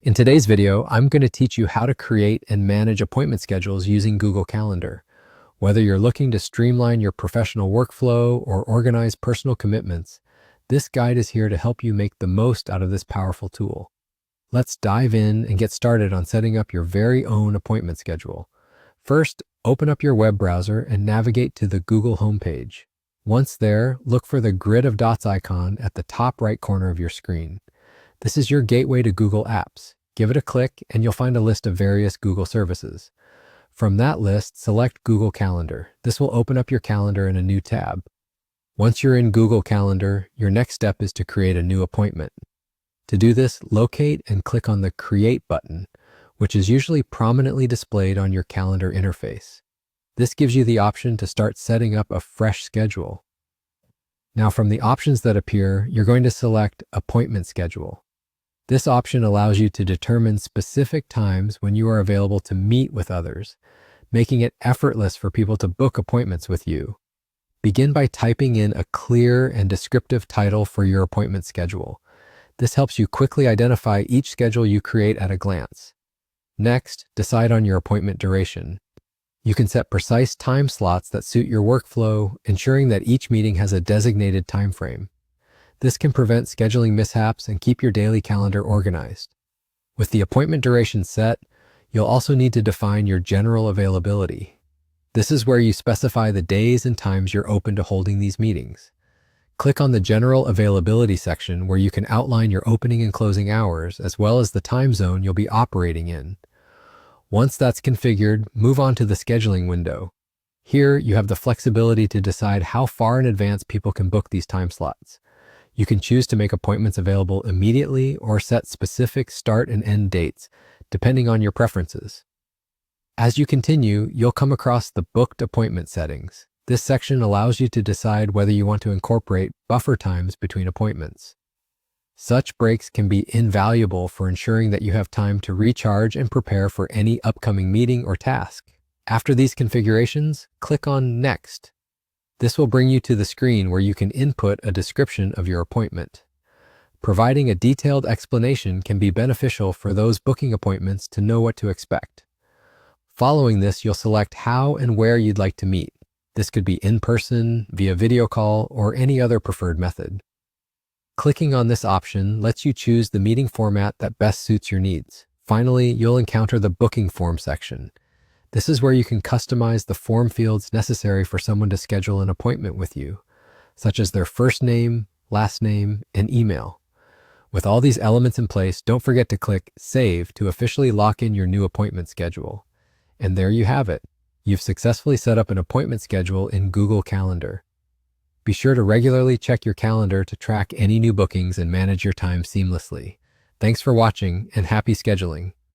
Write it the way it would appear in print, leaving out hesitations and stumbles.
In today's video, I'm going to teach you how to create and manage appointment schedules using Google Calendar. Whether you're looking to streamline your professional workflow or organize personal commitments, this guide is here to help you make the most out of this powerful tool. Let's dive in and get started on setting up your very own appointment schedule. First, open up your web browser and navigate to the Google homepage. Once there, look for the grid of dots icon at the top right corner of your screen. This is your gateway to Google Apps. Give it a click and you'll find a list of various Google services. From that list, select Google Calendar. This will open up your calendar in a new tab. Once you're in Google Calendar, your next step is to create a new appointment. To do this, locate and click on the Create button, which is usually prominently displayed on your calendar interface. This gives you the option to start setting up a fresh schedule. Now, from the options that appear, you're going to select Appointment Schedule. This option allows you to determine specific times when you are available to meet with others, making it effortless for people to book appointments with you. Begin by typing in a clear and descriptive title for your appointment schedule. This helps you quickly identify each schedule you create at a glance. Next, decide on your appointment duration. You can set precise time slots that suit your workflow, ensuring that each meeting has a designated time frame. This can prevent scheduling mishaps and keep your daily calendar organized. With the appointment duration set, you'll also need to define your general availability. This is where you specify the days and times you're open to holding these meetings. Click on the General Availability section where you can outline your opening and closing hours, as well as the time zone you'll be operating in. Once that's configured, move on to the scheduling window. Here, you have the flexibility to decide how far in advance people can book these time slots. You can choose to make appointments available immediately or set specific start and end dates, depending on your preferences. As you continue, you'll come across the Booked Appointment settings. This section allows you to decide whether you want to incorporate buffer times between appointments. Such breaks can be invaluable for ensuring that you have time to recharge and prepare for any upcoming meeting or task. After these configurations, click on Next. This will bring you to the screen where you can input a description of your appointment. Providing a detailed explanation can be beneficial for those booking appointments to know what to expect. Following this, you'll select how and where you'd like to meet. This could be in person, via video call, or any other preferred method. Clicking on this option lets you choose the meeting format that best suits your needs. Finally, you'll encounter the Booking Form section. This is where you can customize the form fields necessary for someone to schedule an appointment with you, such as their first name, last name, and email. With all these elements in place, don't forget to click Save to officially lock in your new appointment schedule. And there you have it. You've successfully set up an appointment schedule in Google Calendar. Be sure to regularly check your calendar to track any new bookings and manage your time seamlessly. Thanks for watching and happy scheduling.